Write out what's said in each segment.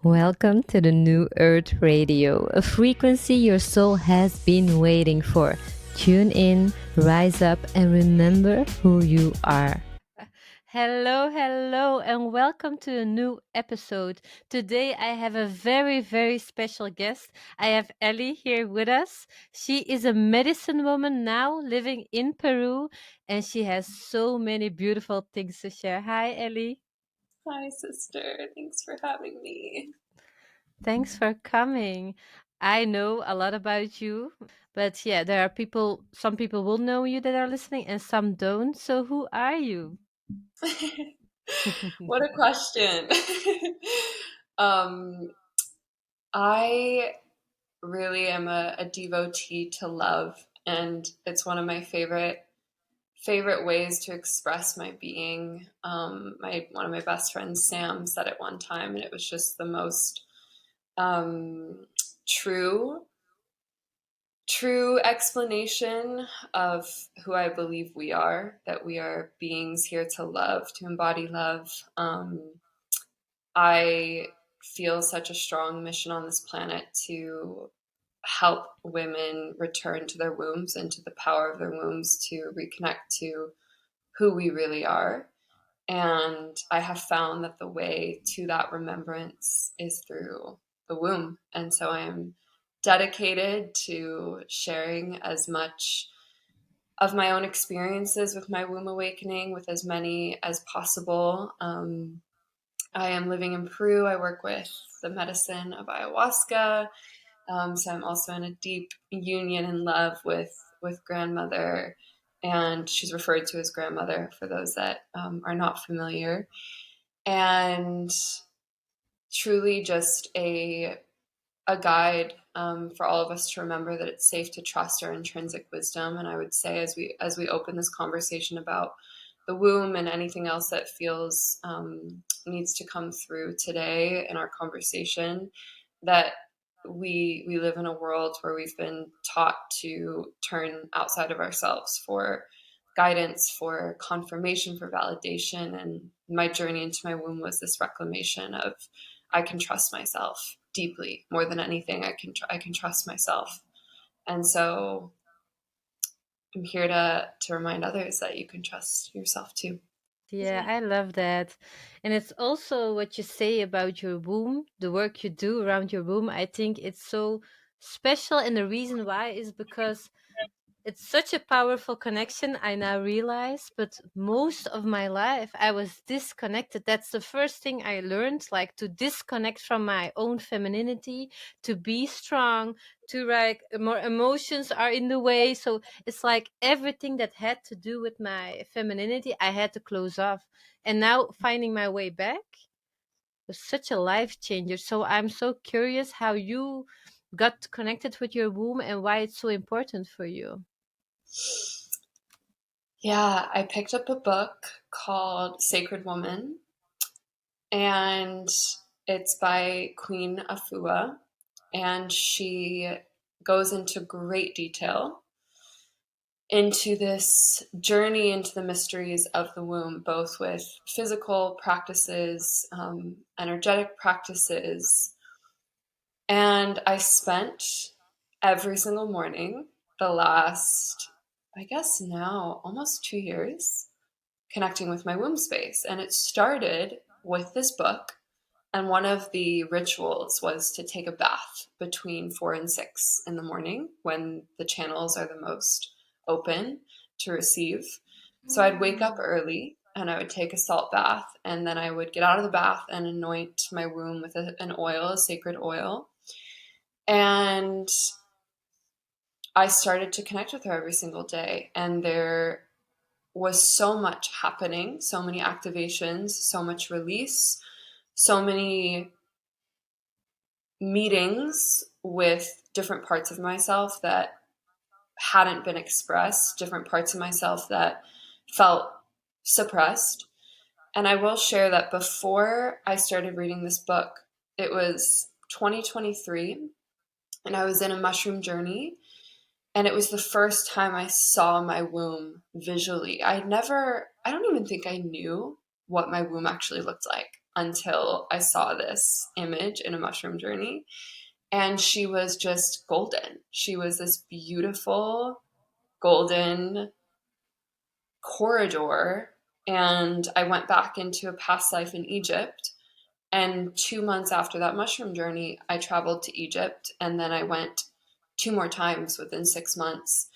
Welcome to the New Earth Radio, a frequency your soul has been waiting for. Tune in, rise up, and remember who you are. Hello, hello, and welcome to a new episode. Today I have a very, very special guest. I have Ellie here with us. She is a medicine woman now living in Peru, and she has so many beautiful things to share. Hi, Ellie. Hi, sister. Thanks for having me. Thanks for coming. I know a lot about you, but yeah, there are some people will know you that are listening and some don't. So who are you? What a question. um, I really am a devotee to love, and it's one of my favorite ways to express my being. My one of my best friends, Sam, said it one time, and it was just the most um, true true explanation of who I believe we are, that we are beings here to love, to embody love. I feel such a strong mission on this planet to help women return to their wombs and to the power of their wombs to reconnect to who we really are. And I have found that the way to that remembrance is through the womb. And so I am dedicated to sharing as much of my own experiences with my womb awakening with as many as possible. I am living in Peru. I work with the medicine of ayahuasca. So I'm also in a deep union and love with grandmother, and she's referred to as grandmother for those that are not familiar. And truly, just a guide for all of us to remember that it's safe to trust our intrinsic wisdom. And I would say, as we open this conversation about the womb and anything else that feels needs to come through today in our conversation, that we live in a world where we've been taught to turn outside of ourselves for guidance, for confirmation, for validation. And my journey into my womb was this reclamation of I can trust myself deeply more than anything. I can trust myself, and so I'm here to remind others that you can trust yourself too. Yeah, I love that. And it's also what you say about your womb, the work you do around your womb. I think it's so special. And the reason why is because it's such a powerful connection, I now realize, but most of my life I was disconnected. That's the first thing I learned, like to disconnect from my own femininity, to be strong, to like more emotions are in the way. So it's like everything that had to do with my femininity, I had to close off. And now finding my way back was such a life changer. So I'm so curious how you got connected with your womb and why it's so important for you. Yeah, I picked up a book called Sacred Woman, and it's by Queen Afua, and she goes into great detail into this journey into the mysteries of the womb, both with physical practices, energetic practices. And I spent every single morning the last, I guess now, almost 2 years connecting with my womb space. And it started with this book. And one of the rituals was to take a bath between 4 and 6 in the morning when the channels are the most open to receive. So I'd wake up early and I would take a salt bath, and then I would get out of the bath and anoint my womb with an oil, a sacred oil. And I started to connect with her every single day. And there was so much happening, so many activations, so much release, so many meetings with different parts of myself that hadn't been expressed, different parts of myself that felt suppressed. And I will share that before I started reading this book, it was 2023, and I was in a mushroom journey. And it was the first time I saw my womb visually. I don't even think I knew what my womb actually looked like until I saw this image in a mushroom journey. And she was just golden. She was this beautiful golden corridor. And I went back into a past life in Egypt. And 2 months after that mushroom journey, I traveled to Egypt. And then I went two more times within 6 months.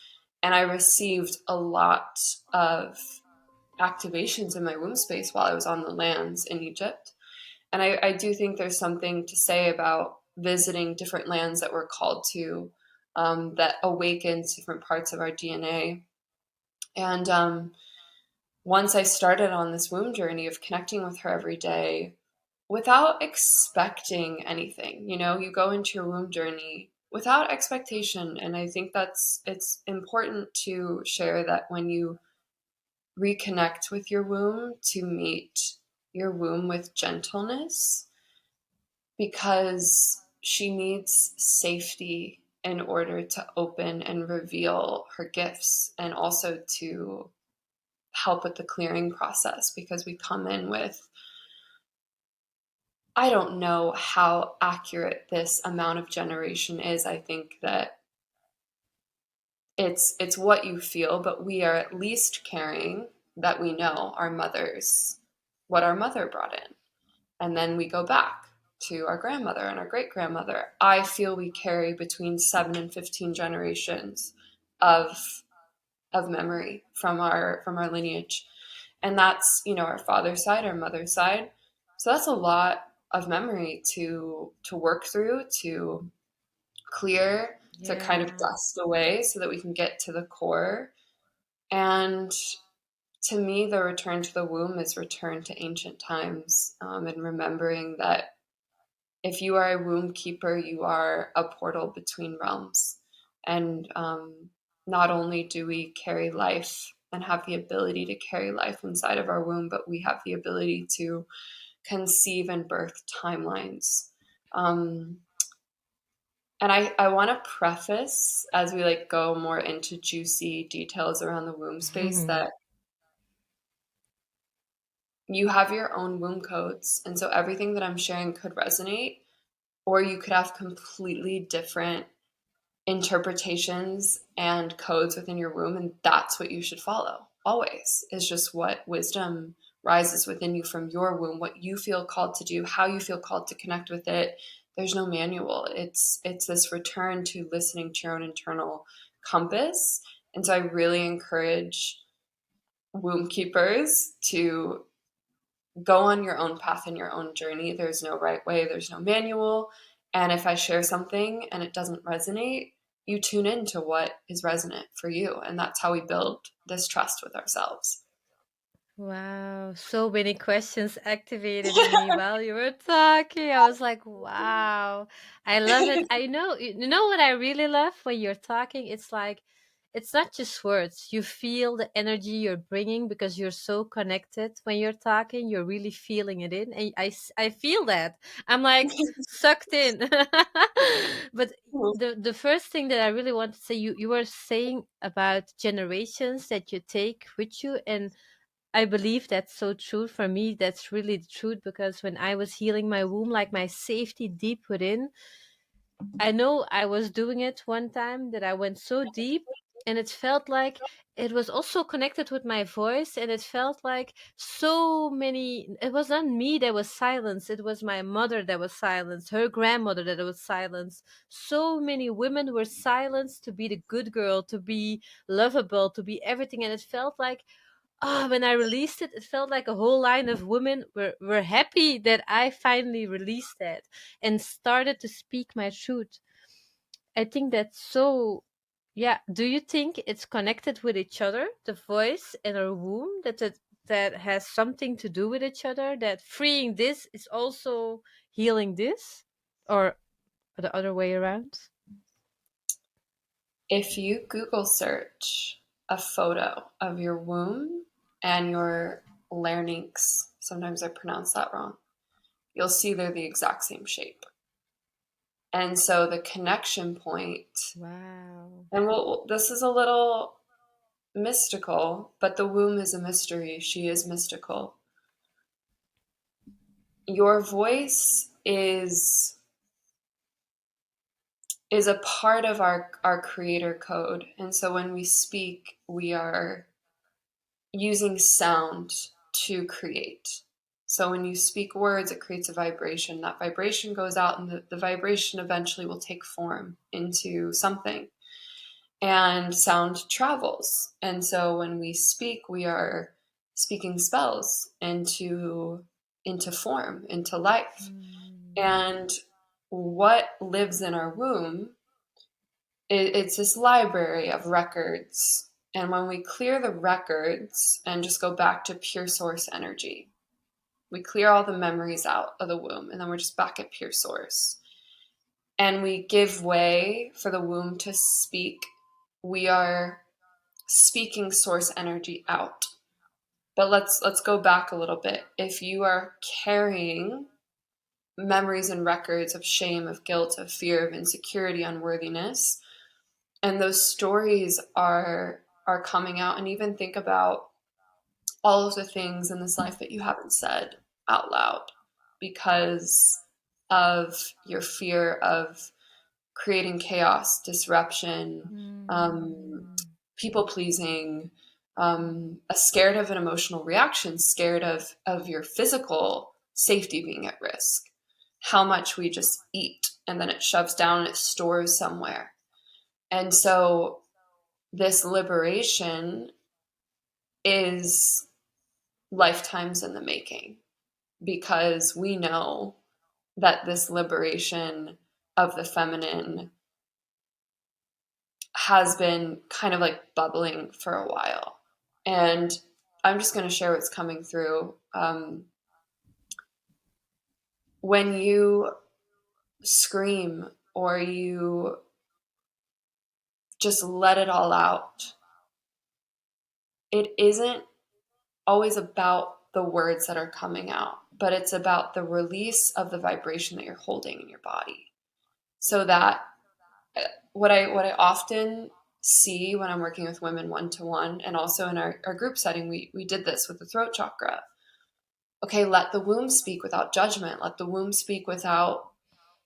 And I received a lot of activations in my womb space while I was on the lands in Egypt. And I do think there's something to say about visiting different lands that we're called to, that awakens different parts of our DNA. And once I started on this womb journey of connecting with her every day without expecting anything, you go into your womb journey without expectation. And I think it's important to share that when you reconnect with your womb, to meet your womb with gentleness, because she needs safety in order to open and reveal her gifts, and also to help with the clearing process, because we come in with, I don't know how accurate this amount of generation is. I think that it's what you feel, but we are at least carrying that we know our mothers, what our mother brought in. And then we go back to our grandmother and our great grandmother. I feel we carry between 7 and 15 generations of memory from our lineage. And that's, our father's side, our mother's side. So that's a lot of memory to work through, to clear, to kind of Yeah. dust away so that we can get to the core. And to me, the return to the womb is return to ancient times, and remembering that if you are a womb keeper, you are a portal between realms. And not only do we carry life and have the ability to carry life inside of our womb, but we have the ability to conceive and birth timelines. Um, and I want to preface, as we go more into juicy details around the womb space, that you have your own womb codes. And so everything that I'm sharing could resonate, or you could have completely different interpretations and codes within your womb. And that's what you should follow always, is just what wisdom rises within you from your womb, what you feel called to do, how you feel called to connect with it. There's no manual. It's this return to listening to your own internal compass. And so I really encourage womb keepers to go on your own path and your own journey. There's no right way, there's no manual. And if I share something and it doesn't resonate, you tune into what is resonant for you. And that's how we build this trust with ourselves. Wow, so many questions activated in me while you were talking. I was like, wow, I love it. I know, you know what I really love when you're talking? It's like, it's not just words. You feel the energy you're bringing because you're so connected. When you're talking, you're really feeling it in. And I feel that. I'm like sucked in. But the first thing that I really want to say, you were saying about generations that you take with you, and I believe that's so true. For me, that's really the truth, because when I was healing my womb, like my safety deep within, I know I was doing it one time that I went so deep, and it felt like it was also connected with my voice, and it felt like so many, it was not me that was silenced, it was my mother that was silenced, her grandmother that was silenced. So many women were silenced to be the good girl, to be lovable, to be everything, and it felt like, when I released it, it felt like a whole line of women were happy that I finally released that and started to speak my truth. I think that's so. Yeah. Do you think it's connected with each other, the voice and our womb, that has something to do with each other? That freeing this is also healing this, or the other way around? If you Google search a photo of your womb and your larynx, sometimes I pronounce that wrong, you'll see they're the exact same shape. And so the connection point, Wow. and this is a little mystical, but the womb is a mystery. She is mystical. your voice is a part of our creator code. And so when we speak, we are using sound to create. So when you speak words, it creates a vibration. That vibration goes out, and the vibration eventually will take form into something. And sound travels. And so when we speak, we are speaking spells into form, into life. Mm. And what lives in our womb, it's this library of records. And when we clear the records and just go back to pure source energy, we clear all the memories out of the womb, and then we're just back at pure source. And we give way for the womb to speak. We are speaking source energy out. But let's go back a little bit. If you are carrying memories and records of shame, of guilt, of fear, of insecurity, unworthiness, and those stories are coming out, and even think about all of the things in this life that you haven't said out loud because of your fear of creating chaos, disruption, Mm. people pleasing, scared of an emotional reaction, scared of your physical safety being at risk. How much we just eat and then it shoves down and it stores somewhere. And so this liberation is lifetimes in the making, because we know that this liberation of the feminine has been kind of like bubbling for a while. And I'm just going to share what's coming through. When you scream or you just let it all out, it isn't always about the words that are coming out, but it's about the release of the vibration that you're holding in your body. So that what I often see when I'm working with women one to one, and also in our group setting, we did this with the throat chakra. Okay, let the womb speak without judgment. Let the womb speak without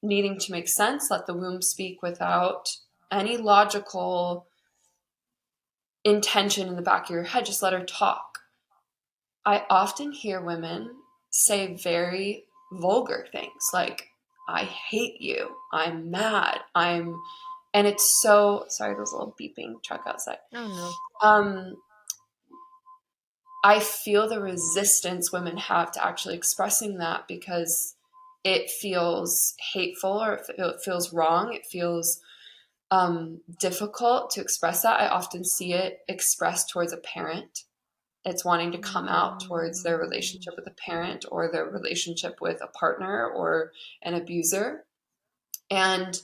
needing to make sense. Let the womb speak without any logical intention in the back of your head. Just let her talk. I often hear women say very vulgar things like, I hate you, I'm mad, and it's so, sorry, there's a little beeping truck outside. Oh no. Um, I feel the resistance women have to actually expressing that, because it feels hateful, or it feels wrong. It feels difficult to express that. I often see it expressed towards a parent. It's wanting to come out towards their Mm. relationship with a parent, or their relationship with a partner or an abuser. And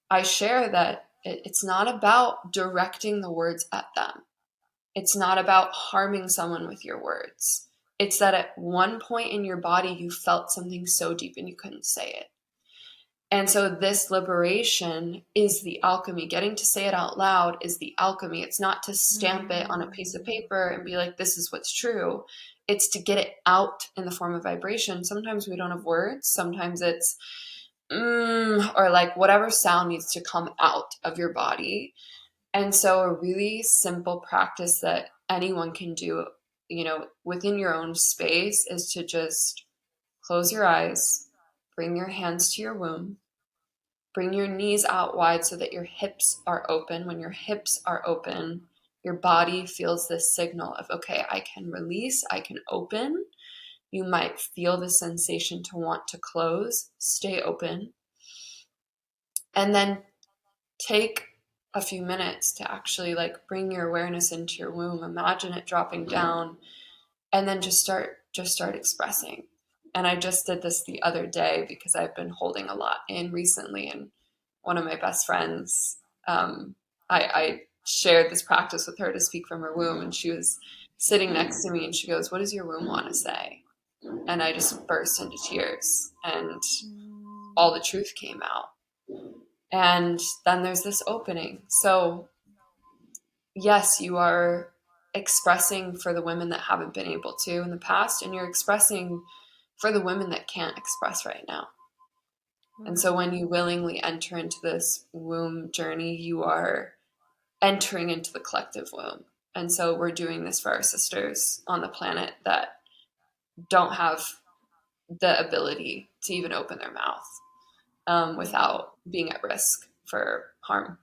I share that it's not about directing the words at them. It's not about harming someone with your words. It's that at one point in your body, you felt something so deep and you couldn't say it. And so this liberation is the alchemy. Getting to say it out loud is the alchemy. It's not to stamp it on a piece of Mm. paper and be like, this is what's true. It's to get it out in the form of vibration. Sometimes we don't have words. Sometimes it's or like whatever sound needs to come out of your body. And so a really simple practice that anyone can do, within your own space, is to just close your eyes, bring your hands to your womb, bring your knees out wide so that your hips are open. When your hips are open, your body feels this signal of, okay, I can release, I can open. You might feel the sensation to want to close, stay open. And then take a few minutes to actually like bring your awareness into your womb. Imagine it dropping down, and then just start expressing. And I just did this the other day because I've been holding a lot in recently. And one of my best friends, I shared this practice with her to speak from her womb, and she was sitting next to me, and she goes, "What does your womb want to say?" And I just burst into tears, and Mm. all the truth came out. And then there's this opening. So yes, you are expressing for the women that haven't been able to in the past, and you're expressing for the women that can't express right now. And so Wow. when you willingly enter into this womb journey, you are entering into the collective womb. And so we're doing this for our sisters on the planet that don't have the ability to even open their mouth Yeah. without being at risk for harm.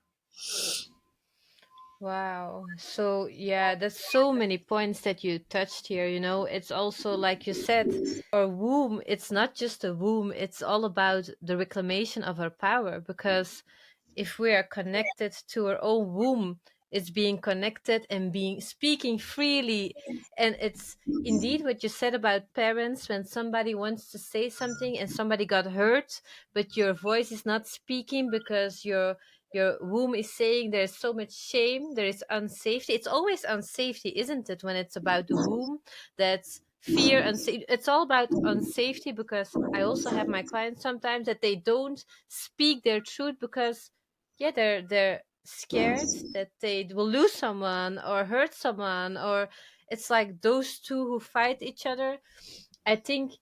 Wow. So, yeah, that's so many points that you touched here. It's also like you said, our womb, it's not just a womb, it's all about the reclamation of our power. Because if we are connected to our own womb, it's being connected and being speaking freely. And it's indeed what you said about parents, when somebody wants to say something and somebody got hurt, but your voice is not speaking because your womb is saying there's so much shame, there is unsafety. It's always unsafety, isn't it, when it's about the womb? That's fear, unsafety. It's all about unsafety, because I also have my clients sometimes that they don't speak their truth because, yeah, they're scared that they will lose someone or hurt someone, or it's like those two who fight each other. I think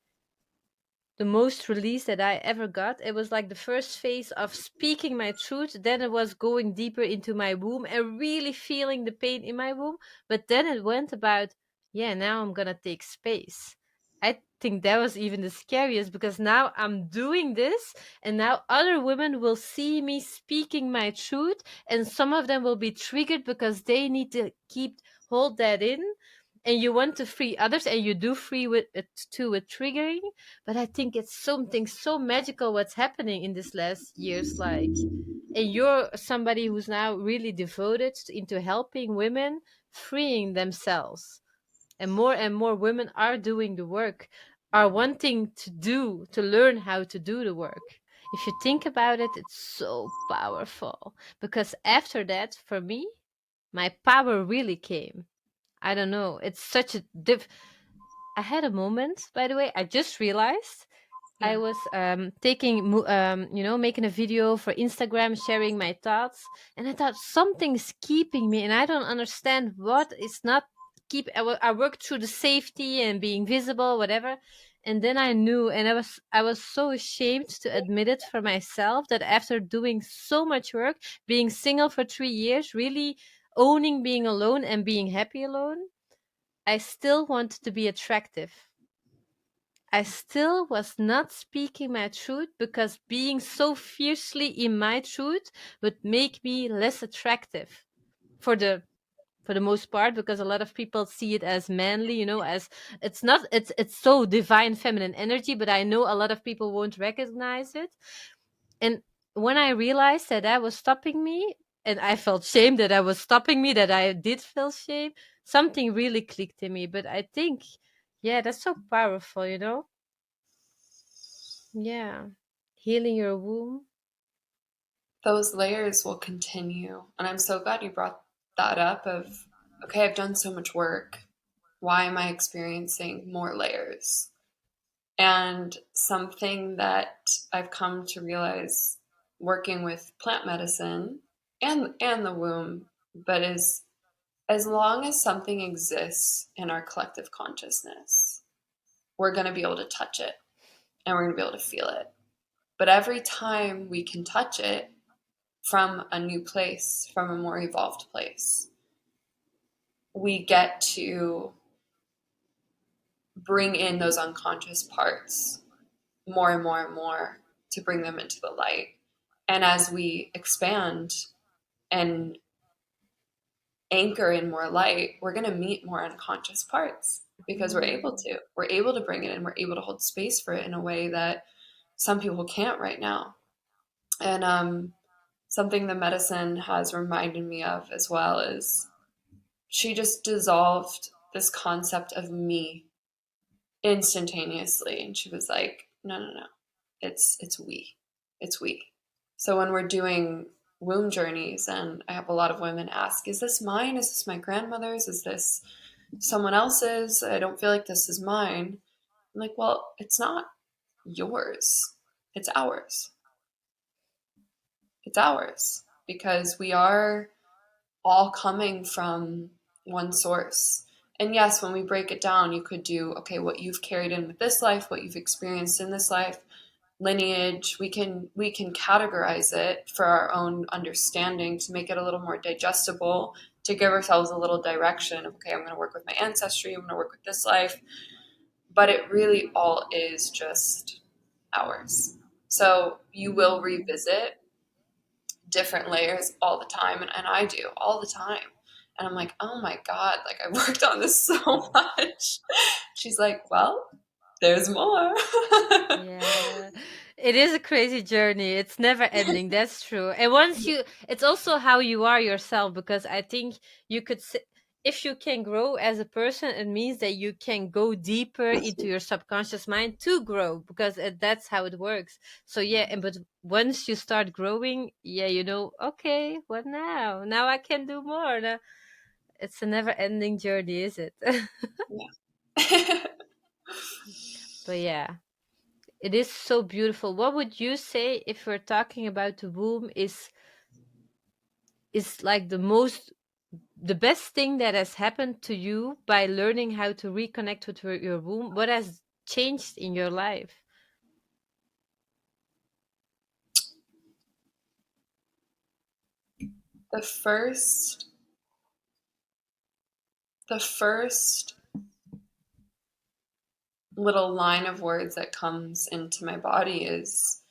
the most release that I ever got. It was like the first phase of speaking my truth. Then it was going deeper into my womb and really feeling the pain in my womb. But then it went about, yeah, now I'm gonna take space. I think that was even the scariest, because now I'm doing this and now other women will see me speaking my truth, and some of them will be triggered because they need to hold that in, and you want to free others, and you do free with it too, with triggering. But I think it's something so magical what's happening in this last years, like, and you're somebody who's now really devoted into helping women freeing themselves, and more women are doing the work, are wanting to learn how to do the work. If you think about it, it's so powerful, because after that, for me, my power really came. I don't know, it's such a I had a moment, by the way, I just realized. I Yeah. was making a video for Instagram, sharing my thoughts, and I thought something's keeping me, and I don't understand what. It's not keep. I worked through the safety and being visible, whatever, and then I knew, and I was so ashamed to admit it for myself, that after doing so much work, being single for 3 years, really owning being alone and being happy alone, I still wanted to be attractive. I still was not speaking my truth, because being so fiercely in my truth would make me less attractive for the most part, because a lot of people see it as manly, as it's not, it's so divine feminine energy, but I know a lot of people won't recognize it. And when I realized that that was stopping me, and I felt shame that I was stopping me, that I did feel shame, something really clicked in me. But I think, yeah, that's so powerful, Yeah. Healing your womb. Those layers will continue. And I'm so glad you brought that up of, okay, I've done so much work. Why am I experiencing more layers? And something that I've come to realize working with plant medicine and the womb, but is as long as something exists in our collective consciousness, we're going to be able to touch it and we're going to be able to feel it. But every time we can touch it from a new place, from a more evolved place, we get to bring in those unconscious parts more and more and more to bring them into the light. And as we expand and anchor in more light, we're going to meet more unconscious parts because we're able Mm. to. We're able to bring it in. We're able to hold space for it in a way that some people can't right now. And something the medicine has reminded me of as well is she just dissolved this concept of me instantaneously, and she was like, no, no, no, it's we, it's we. So when we're doing womb journeys, and I have a lot of women ask, is this mine, is this my grandmother's, is this someone else's, I don't feel like this is mine. I'm like, well, it's not yours, it's ours. It's ours because we are all coming from one source. And yes, when we break it down, you could do, okay, what you've carried in with this life, what you've experienced in this life, lineage. We can categorize it for our own understanding to make it a little more digestible, to give ourselves a little direction of, okay, I'm going to work with my ancestry, I'm going to work with this life. But it really all is just ours. So you will revisit different layers all the time, and I do all the time. And I'm like, oh my God, like I worked on this so much. She's like, well, there's more. Yeah, it is a crazy journey. It's never ending. That's true. And once you, it's also how you are yourself, because I think you could say, if you can grow as a person, it means that you can go deeper into your subconscious mind to grow, because that's how it works. So yeah, and but once you start growing, yeah, okay, what now? Now I can do more. Now, it's a never ending journey, is it? Yeah. But yeah. It is so beautiful. What would you say, if we're talking about the womb, is like the best thing that has happened to you by learning how to reconnect with your womb? What has changed in your life? the first the first little line of words that comes into my body is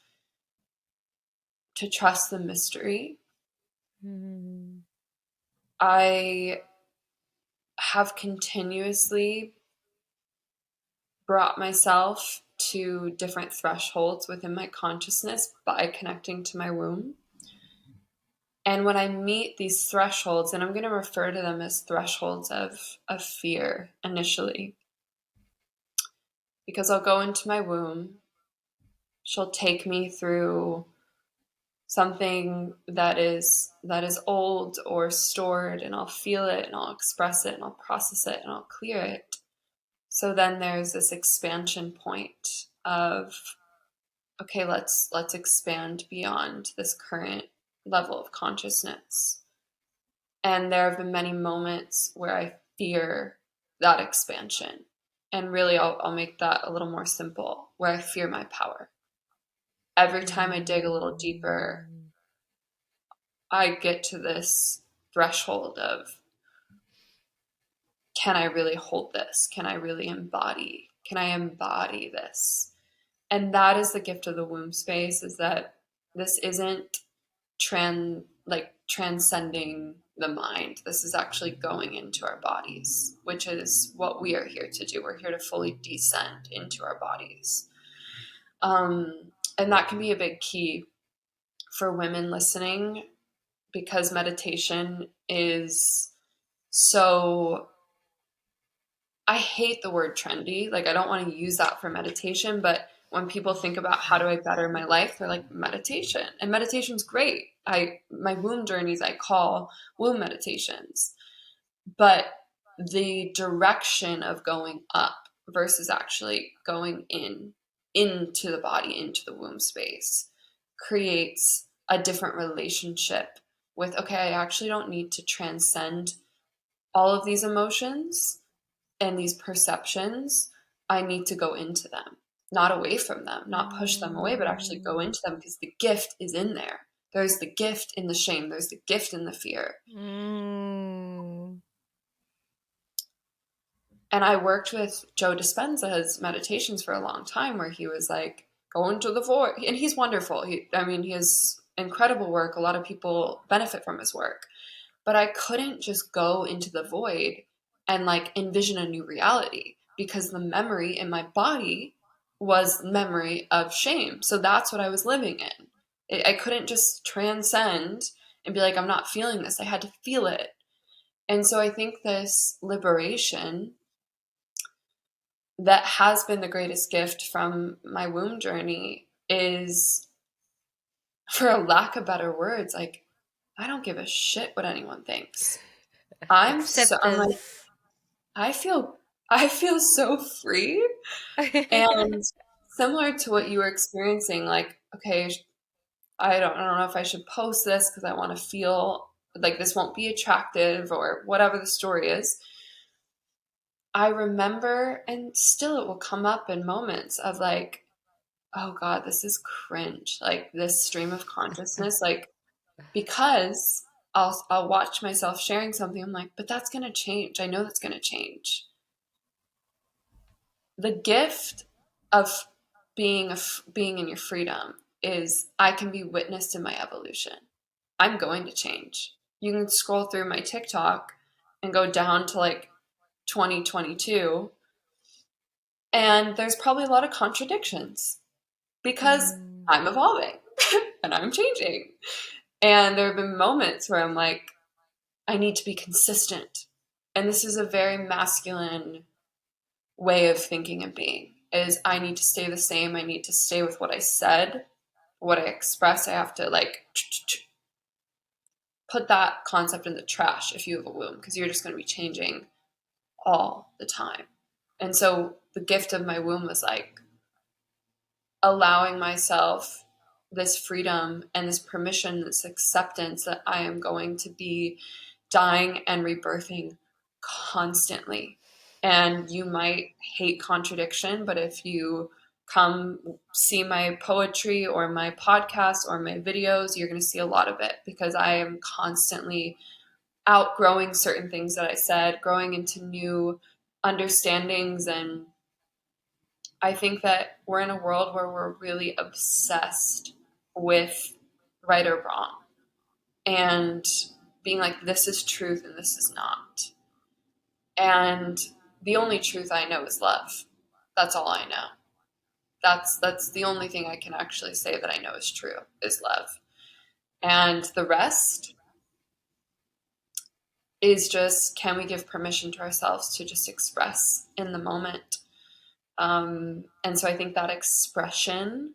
to trust the mystery. Mm, I have continuously brought myself to different thresholds within my consciousness by connecting to my womb. And when I meet these thresholds, and I'm going to refer to them as thresholds of fear initially, because I'll go into my womb, she'll take me through something that is old or stored, and I'll feel it and I'll express it and I'll process it and I'll clear it. So then there's this expansion point of, okay, let's expand beyond this current level of consciousness. And there have been many moments where I fear that expansion. And really, I'll make that a little more simple, where I fear my power. Every time I dig a little deeper, mm, I get to this threshold of, can I really hold this? Can I really embody? Can I embody this? And that is the gift of the womb space, is that this isn't transcending the mind. This is actually going into our bodies, which is what we are here to do. We're here to fully descend into our bodies. And that can be a big key for women listening, because meditation is so, I hate the word trendy. Like, I don't want to use that for meditation, but when people think about how do I better my life, they're like, meditation. And meditation's great. My womb journeys I call womb meditations. But the direction of going up versus actually going into the body, into the womb space, creates a different relationship with, okay, I actually don't need to transcend all of these emotions and these perceptions. I need to go into them, not away from them, not push them away, but actually go mm, into them, because the gift is in there. There's the gift in the shame, there's the gift in the fear. mm. And I worked with Joe Dispenza's meditations for a long time, where he was like, go into the void. And he's wonderful. He has incredible work. A lot of people benefit from his work. But I couldn't just go into the void and like envision a new reality, because the memory in my body was memory of shame. So that's what I was living in. I couldn't just transcend and be like, I'm not feeling this. I had to feel it. And so I think this liberation that has been the greatest gift from my womb journey is, for a lack of better words, like, I don't give a shit what anyone thinks. I'm like, Acceptance. I feel I feel so free. And similar to what you were experiencing, like, okay, I don't know if I should post this because I want to feel like this won't be attractive or whatever the story is. I remember, and still it will come up in moments of like, oh God, this is cringe. Like this stream of consciousness, like, because I'll watch myself sharing something. I'm like, but that's gonna change. I know that's gonna change. The gift of being in your freedom is I can be witnessed in my evolution. I'm going to change. You can scroll through my TikTok and go down to like 2022, and there's probably a lot of contradictions because Mm. I'm evolving and I'm changing. And there have been moments where I'm like, I need to be consistent. And this is a very masculine way of thinking and being, is I need to stay the same. I need to stay with what I said, what I express. I have to like put that concept in the trash if you have a womb, because you're just going to be changing all the time. And so the gift of my womb was like allowing myself this freedom and this permission, this acceptance that I am going to be dying and rebirthing constantly. And you might hate contradiction, but if you come see my poetry or my podcast or my videos, you're going to see a lot of it, because I am constantly outgrowing certain things that I said, growing into new understandings. And I think that we're in a world where we're really obsessed with right or wrong and being like, this is truth and this is not. And the only truth I know is love. That's all I know. That's the only thing I can actually say that I know is true, is love. And the rest is just, can we give permission to ourselves to just express in the moment? And so I think that expression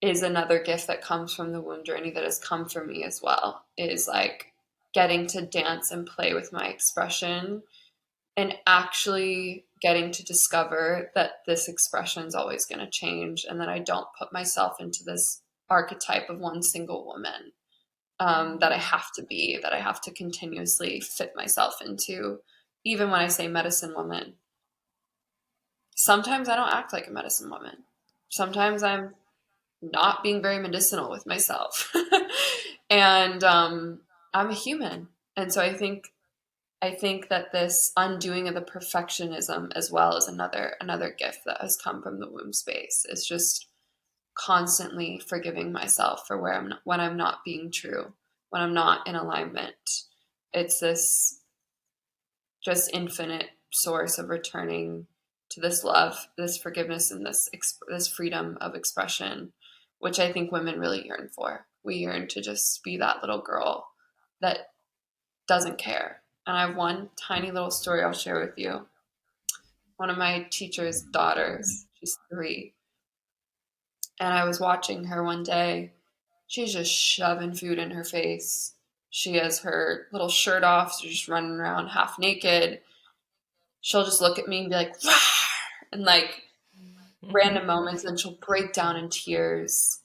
is another gift that comes from the womb journey, that has come for me as well, is like getting to dance and play with my expression and actually getting to discover that this expression is always going to change, and that I don't put myself into this archetype of one single woman, that I have to be, that I have to continuously fit myself into. Even when I say medicine woman, sometimes I don't act like a medicine woman. Sometimes I'm not being very medicinal with myself. And I'm a human. And so I think that this undoing of the perfectionism as well is another gift that has come from the womb space. It's just constantly forgiving myself for where when I'm not being true, when I'm not in alignment. It's this just infinite source of returning to this love, this forgiveness, and this freedom of expression, which I think women really yearn for. We yearn to just be that little girl that doesn't care. And I have one tiny little story I'll share with you. One of my teacher's daughters, she's 3, and I was watching her one day. She's just shoving food in her face. She has her little shirt off, so she's just running around half naked. She'll just look at me and be like, "Rawr!" And like random moments, and she'll break down in tears.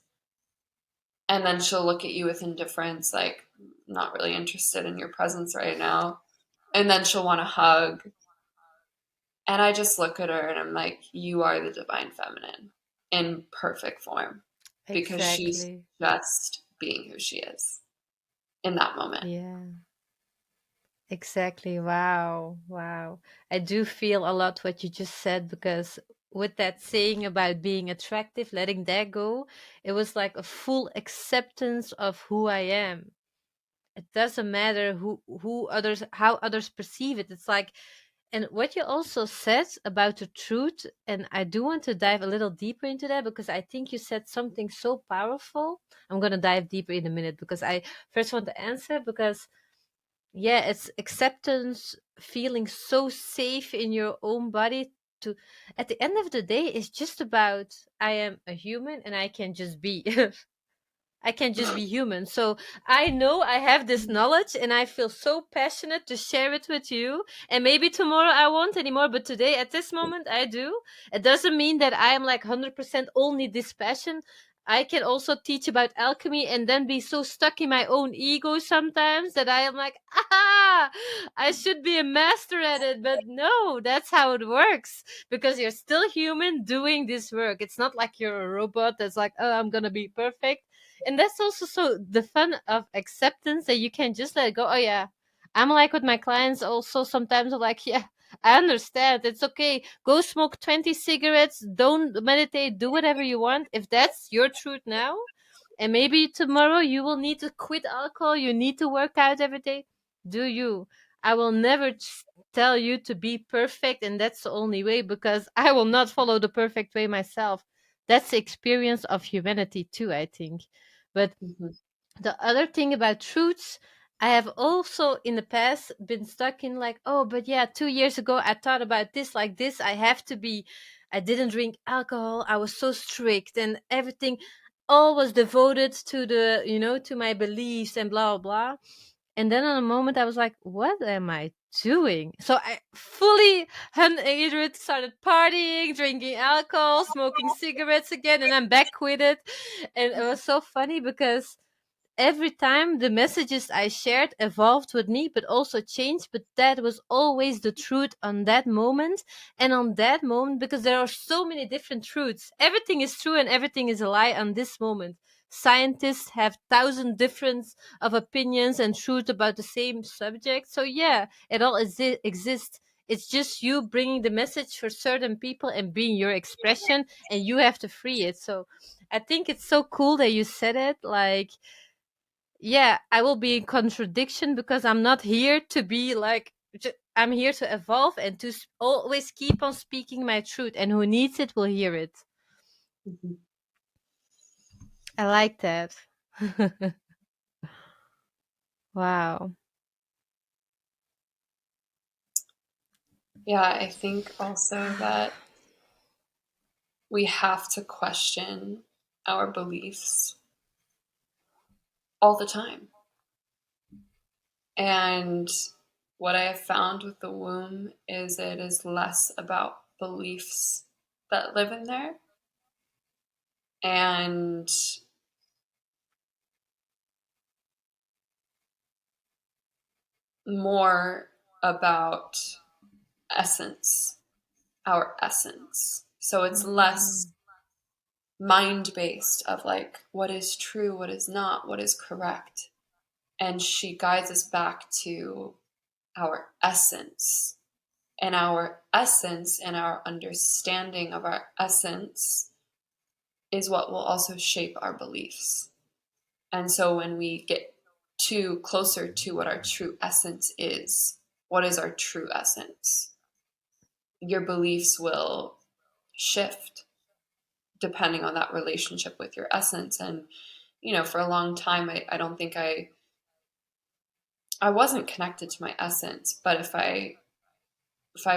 And then she'll look at you with indifference, like, not really interested in your presence right now. And then she'll want to hug. And I just look at her and I'm like, you are the divine feminine in perfect form, because she's Exactly. just being who she is in that moment. Yeah. Exactly. Wow. Wow. I do feel a lot what you just said, because with that saying about being attractive, letting that go, it was like a full acceptance of who I am. It doesn't matter who others, how others perceive it. It's like, and what you also said about the truth, and I do want to dive a little deeper into that, because I think you said something so powerful. I'm going to dive deeper in a minute, because I first want to answer, because yeah, it's acceptance, feeling so safe in your own body. To, at the end of the day, it's just about, I am a human and I can just be. I can just be human. So I know I have this knowledge and I feel so passionate to share it with you. And maybe tomorrow I won't anymore, but today at this moment I do. It doesn't mean that I am like 100% only this passion. I can also teach about alchemy and then be so stuck in my own ego sometimes that I am like, ah, I should be a master at it. But no, that's how it works, because you're still human doing this work. It's not like you're a robot that's like, oh, I'm going to be perfect. And that's also so the fun of acceptance, that you can just let it go. Oh, yeah. I'm like with my clients also sometimes I'm like, yeah, I understand. It's okay. Go smoke 20 cigarettes. Don't meditate. Do whatever you want. If that's your truth now, and maybe tomorrow you will need to quit alcohol, you need to work out every day, do you. I will never tell you to be perfect and that's the only way, because I will not follow the perfect way myself. That's the experience of humanity too, I think. But Mhm. the other thing about truths, I have also in the past been stuck in like, oh, but yeah, 2 years ago I thought about this like this. I didn't drink alcohol. I was so strict and everything all was devoted to to my beliefs and blah, blah, blah. And then on a moment I was like, what am I doing? So I fully 100 started partying, drinking alcohol, smoking cigarettes again, and I'm back with it. And it was so funny because every time the messages I shared evolved with me, but also changed. But that was always the truth on that moment. And on that moment, because there are so many different truths, everything is true and everything is a lie on this moment. Scientists have thousand different of opinions and truth about the same subject. So yeah, it all exists. It's just you bringing the message for certain people and being your expression, and you have to free it. So I think it's so cool that you said it. Like, yeah, I will be in contradiction because I'm not here to be like, I'm here to evolve and to always keep on speaking my truth, and who needs it will hear it. Mhm. I like that. Wow. Yeah, I think also that we have to question our beliefs all the time. And what I have found with the womb is it is less about beliefs that live in there and more about essence, our essence. So it's less Mm. mind based of like what is true, what is not, what is correct. And she guides us back to our essence. And our essence and our understanding of our essence is what will also shape our beliefs. And so when we get too closer to what our true essence is, what is our true essence? Your beliefs will shift depending on that relationship with your essence. And, for a long time, I don't think I wasn't connected to my essence, but if I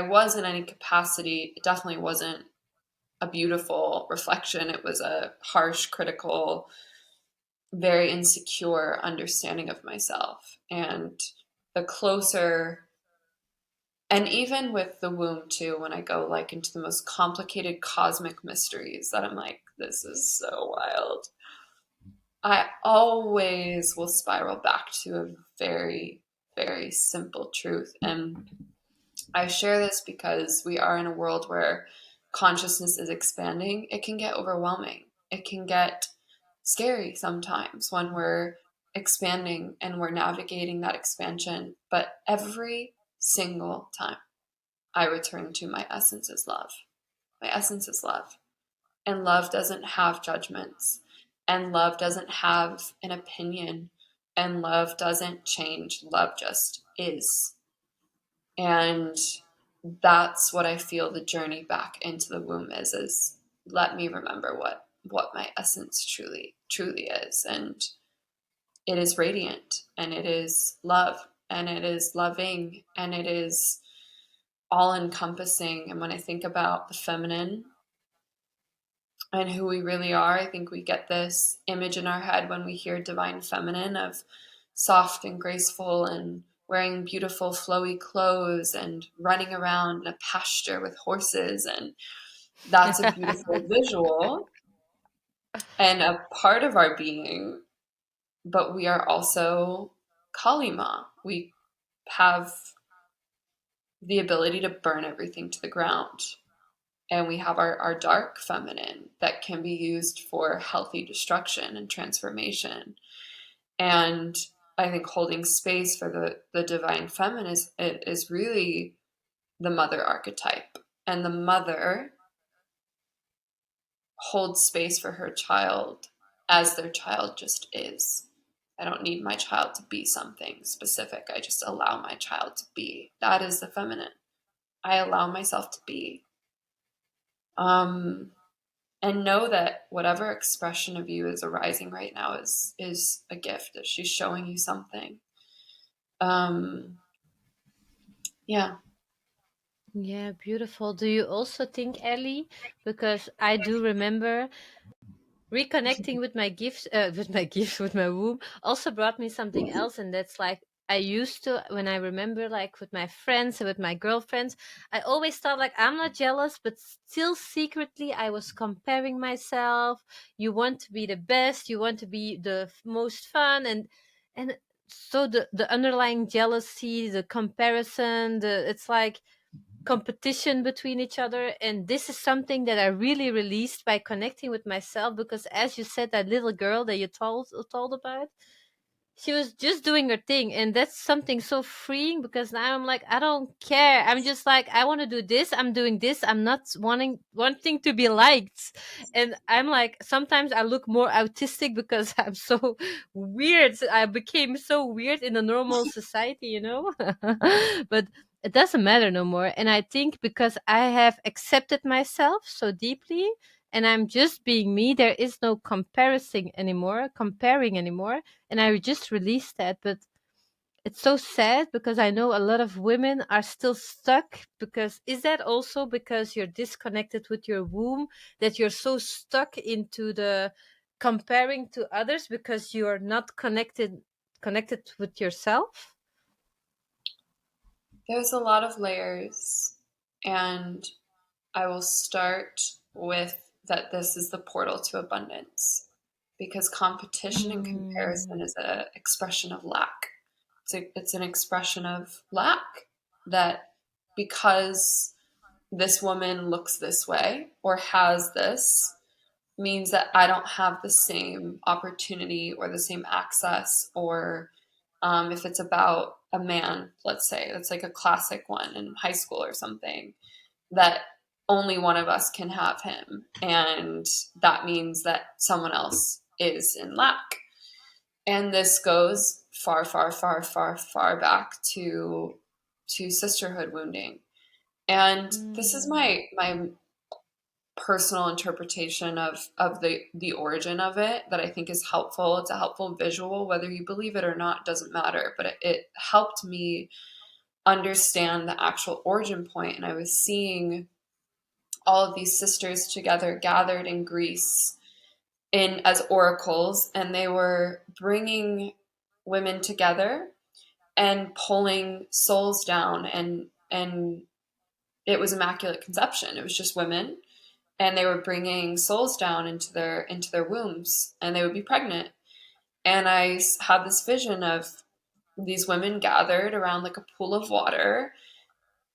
was in any capacity, it definitely wasn't a beautiful reflection. It was a harsh, critical, very insecure understanding of myself. And the closer, and even with the womb too, when I go like into the most complicated cosmic mysteries that I'm like, this is so wild. I always will spiral back to a very, very simple truth. And I share this because we are in a world where consciousness is expanding. It can get overwhelming. It can get scary sometimes when we're expanding and we're navigating that expansion. But every single time I return to my essence is love. My essence is love. And love doesn't have judgments. And love doesn't have an opinion. And love doesn't change. Love just is. And that's what I feel the journey back into the womb is let me remember what my essence truly is. And it is radiant and it is love and it is loving and it is all encompassing. And when I think about the feminine and who we really are, I think we get this image in our head when we hear divine feminine of soft and graceful and wearing beautiful flowy clothes and running around in a pasture with horses. And that's a beautiful visual. and a part of our being, but we are also Kalima. We have the ability to burn everything to the ground. And we have our dark feminine that can be used for healthy destruction and transformation. And I think holding space for the divine feminine is really the mother archetype. And the mother holds space for her child as their child just is. I don't need my child to be something specific. I just allow my child to be. That is the feminine. I allow myself to be. Um, and know that whatever expression of you is arising right now is a gift, that she's showing you something. Um, yeah. Yeah, beautiful. Do you also think, Ellie? Because I do remember reconnecting with my gifts, with my gifts, with my womb, also brought me something else, and that's like I used to, when I remember, like with my friends and with my girlfriends, I always thought like I'm not jealous, but still secretly I was comparing myself. You want to be the best, you want to be the most fun, and so the underlying jealousy, the comparison, the it's like competition between each other. And this is something that I really released by connecting with myself, because as you said, that little girl that you told about, she was just doing her thing, and that's something so freeing, because now I'm like, I don't care, I'm just like, I want to do this, I'm doing this, I'm not wanting to be liked. And I'm like, sometimes I look more autistic because I'm so weird, I became so weird in a normal society, but it doesn't matter no more. And I think because I have accepted myself so deeply, and I'm just being me, there is no comparing anymore, and I just released that. But it's so sad because I know a lot of women are still stuck. Because is that also because you're disconnected with your womb, that you're so stuck into the comparing to others because you are not connected with yourself? There's a lot of layers, and I will start with that this is the portal to abundance, because competition and Mm. comparison is an expression of lack. It's an expression of lack, that because this woman looks this way or has this, means that I don't have the same opportunity or the same access, or if it's about a man, let's say, that's like a classic one in high school or something, that only one of us can have him. And that means that someone else is in lack. And this goes far, far, far, far, far back to sisterhood wounding. And this is Mm. my personal interpretation of the origin of it, that I think is helpful. It's a helpful visual, whether you believe it or not doesn't matter, but it helped me understand the actual origin point. And I was seeing all of these sisters together gathered in Greece in as oracles, and they were bringing women together and pulling souls down, and it was immaculate conception. It was just women, and they were bringing souls down into their wombs, and they would be pregnant. And I had this vision of these women gathered around like a pool of water.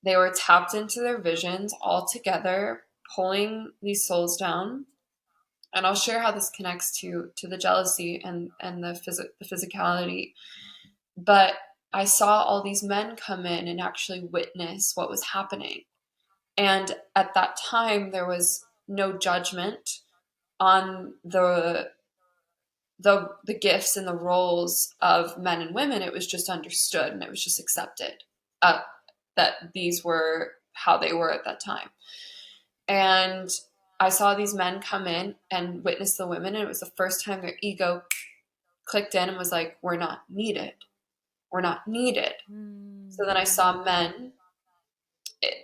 They were tapped into their visions all together, pulling these souls down. And I'll share how this connects to the jealousy and the physicality. But I saw all these men come in and actually witness what was happening. And at that time, there was no judgment on the gifts and the roles of men and women. It was just understood, and it was just accepted, uh, that these were how they were at that time. And I saw these men come in and witness the women, and it was the first time their ego clicked in and was like, we're not needed. We're not needed. So then I Mm. saw men,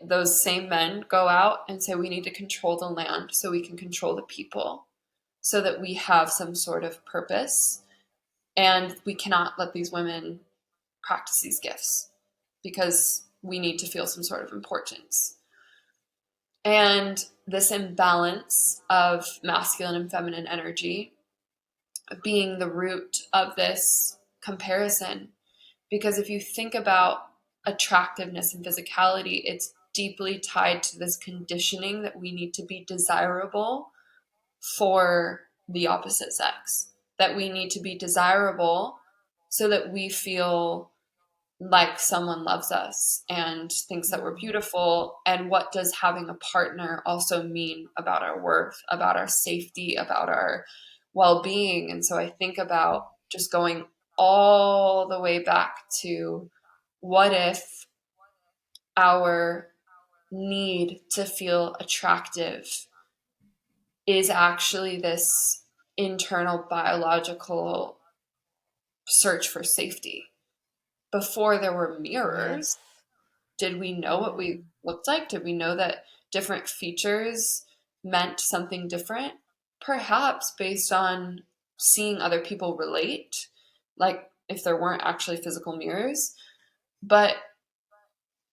those same men, go out and say, we need to control the land so we can control the people, so that we have some sort of purpose. And we cannot let these women practice these gifts because we need to feel some sort of importance. And this imbalance of masculine and feminine energy being the root of this comparison. Because if you think about attractiveness and physicality, it's deeply tied to this conditioning that we need to be desirable for the opposite sex, that we need to be desirable so that we feel like someone loves us and thinks that we're Mm. beautiful. And what does having a partner also mean about our worth, about our safety, about our well being? And so I think about just going all the way back to what if our need to feel attractive is actually this internal biological search for safety? Before there were mirrors, Yes. did we know what Yeah. we looked like? Did we know that different features meant something different? Perhaps based on seeing other people relate, like if there weren't actually physical mirrors. But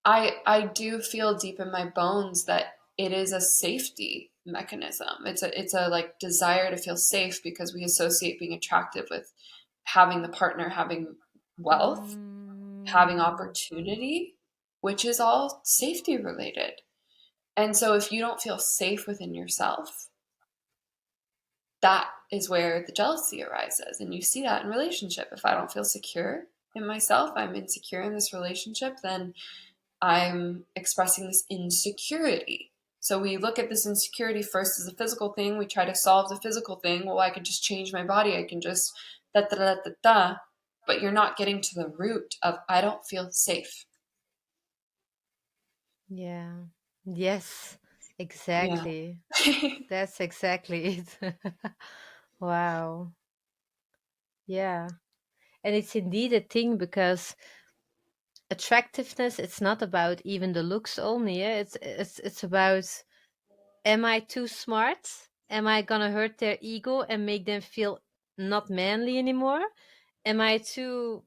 I do feel deep in my bones that it is a safety mechanism. It's a like desire to feel safe because we associate being attractive with having the partner, having wealth, having Mm. opportunity, which is all safety related. And so if you don't feel safe within yourself, that is where the jealousy arises. And you see that in relationship. If I don't feel secure in myself, I'm insecure in this relationship, then I'm expressing this insecurity. So we look at this insecurity first as a physical thing. We try to solve the physical thing. Well, I can just change my body. I can just da da da da da. But you're not getting to the root of I don't feel safe. Yeah. Yes. Yeah. Exactly. That's exactly it. Wow. Yeah. And it's indeed a thing because attractiveness, it's not about even the looks only. Yeah? It's about, am I too smart? Am I gonna hurt their ego and make them feel not manly anymore? Am I too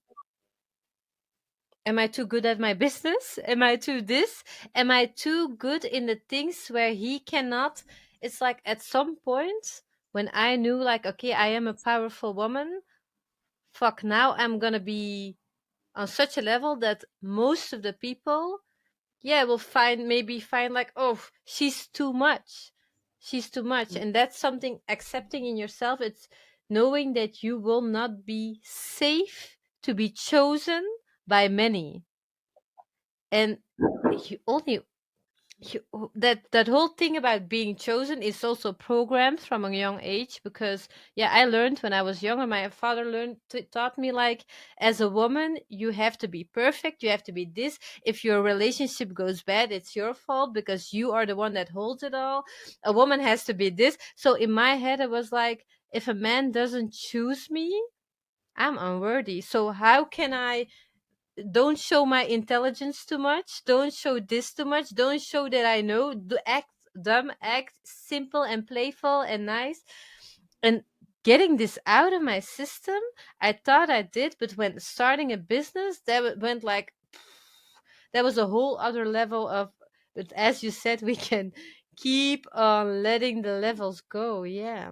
am I too good at my business? Am I too this? Am I too good in the things where he cannot? It's like at some point when I knew like, okay, I am a powerful woman, fuck, now I'm gonna be on such a level that most of the people, yeah, will find like, oh, she's too much. She's too much. And that's something accepting in yourself. It's knowing that you will not be safe to be chosen by many. And you only that whole thing about being chosen is also programmed from a young age because yeah, I learned when I was younger, my father taught me like, as a woman you have to be perfect, you have to be this. If your relationship goes bad, it's your fault because you are the one that holds it all. A woman has to be this. So in my head it was like, if a man doesn't choose me, I'm unworthy. So how can I don't show my intelligence too much, don't show this too much, don't show that I know, act dumb, act simple and playful and nice. And getting this out of my system, I thought I did, but when starting a business, went like, that was a whole other level of, but as you said, we can keep on letting the levels go. Yeah.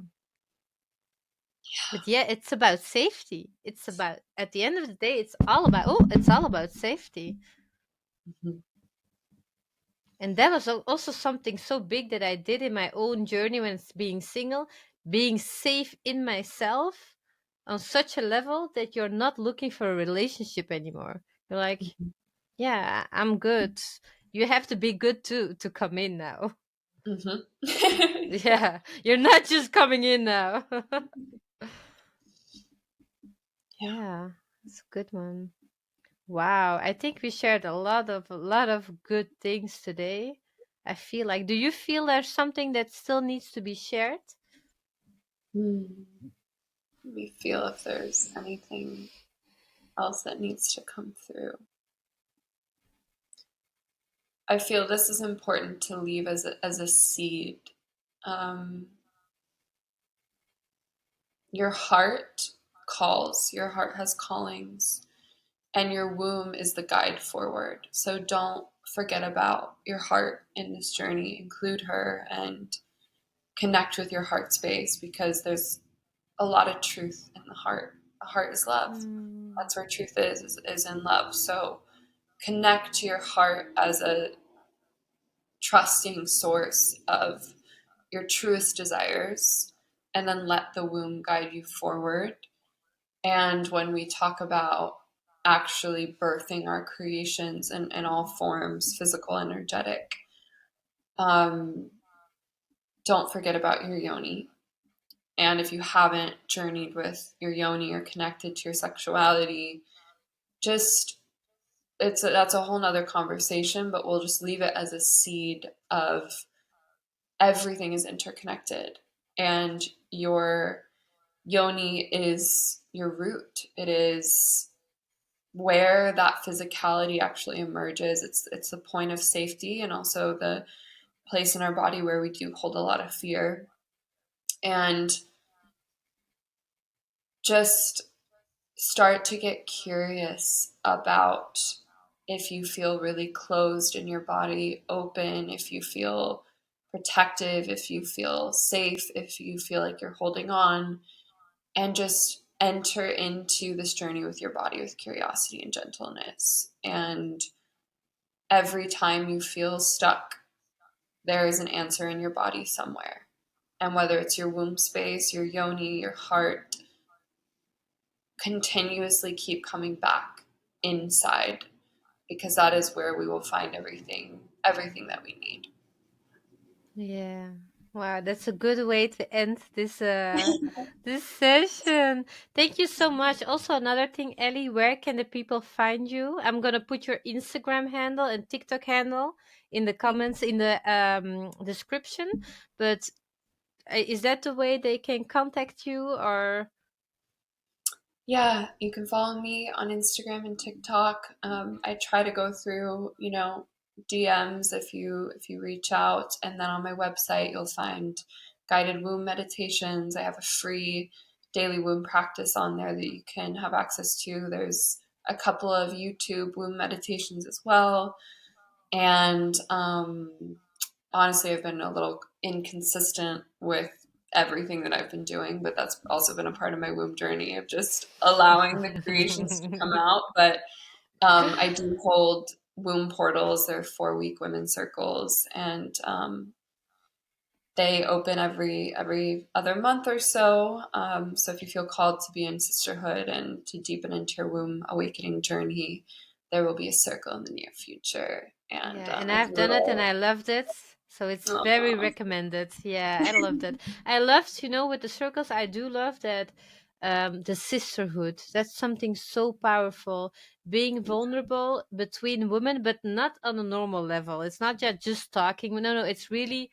But yeah, it's about safety. It's about, at the end of the day, it's all about safety. Mhm. And that was also something so big that I did in my own journey when it's being single, being safe in myself on such a level that you're not looking for a relationship anymore. You're like, Mhm. yeah, I'm good. You have to be good too to come in now. Mhm. Yeah. Yeah, you're not just coming in now. Yeah. Yeah, it's a good one. Wow, I think we shared a lot of good things today. I feel like, do you feel there's something that still needs to be shared? Hmm. Let me feel if there's anything else that needs to come through. I feel this is important to leave as a seed. Um, your heart calls, your heart has callings. and your womb is the guide forward. So don't forget about your heart in this journey. Include her and connect with your heart space, because there's a lot of truth in the heart. The heart is love. Mm. That's where truth is in love. So connect to your heart as a trusting source of your truest desires, and then let the womb guide you forward. And when we talk about actually birthing our creations in all forms, physical, energetic, um, don't forget about your yoni. And if you haven't journeyed with your yoni or connected to your sexuality, just that's a whole nother conversation, but we'll just leave it as a seed of everything is interconnected. And your yoni is your root. It is where that physicality actually emerges. It's the point of safety, and also the place in our body where we do hold a lot of fear. And just start to get curious about if you feel really closed in your body, open, if you feel protective, if you feel safe, if you feel like you're holding on, and just enter into this journey with your body with curiosity and gentleness. And every time you feel stuck, there is an answer in your body somewhere. And whether it's your womb space, your yoni, your heart, continuously keep coming back inside, because that is where we will find everything that we need. Yeah. Wow, that's a good way to end this session. Thank you so much. Also, another thing, Ellie, where can the people find you? I'm gonna put your Instagram handle and TikTok handle in the comments in the description. But is that the way they can contact you, or? Yeah, you can follow me on Instagram and TikTok. I try to go through, DMs if you reach out, and then on my website you'll find guided womb meditations. I have a free daily womb practice on there that you can have access to. There's a couple of YouTube womb meditations as well, and honestly, I've been a little inconsistent with everything that I've been doing, but that's also been a part of my womb journey of just allowing the creations to come out. But I do hold womb portals. They're 4-week women's circles, and they open every other month or so. So if you feel called to be in sisterhood and to deepen into your womb awakening journey, there will be a circle in the near future. And Yeah, and I I've do it done it and all. I loved it. So it's very recommended. Yeah, I loved it. I loved, with the circles, I do love that the sisterhood. That's something so powerful. Being vulnerable between women, but not on a normal level. It's not just talking. No, no, it's really,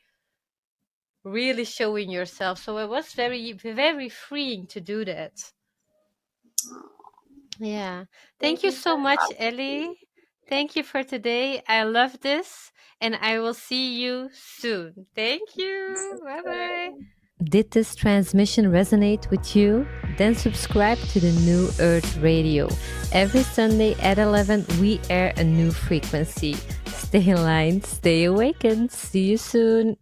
really showing yourself. So it was very, very freeing to do that. Yeah. Thank Thank you you for so much, having me. Ellie. Thank you for today. I love this, and I will see you soon. Thank you. Bye bye. Did this transmission resonate with you? Then subscribe to the New Earth Radio. Every Sunday at 11, we air a new frequency. Stay in line, stay awakened. See you soon.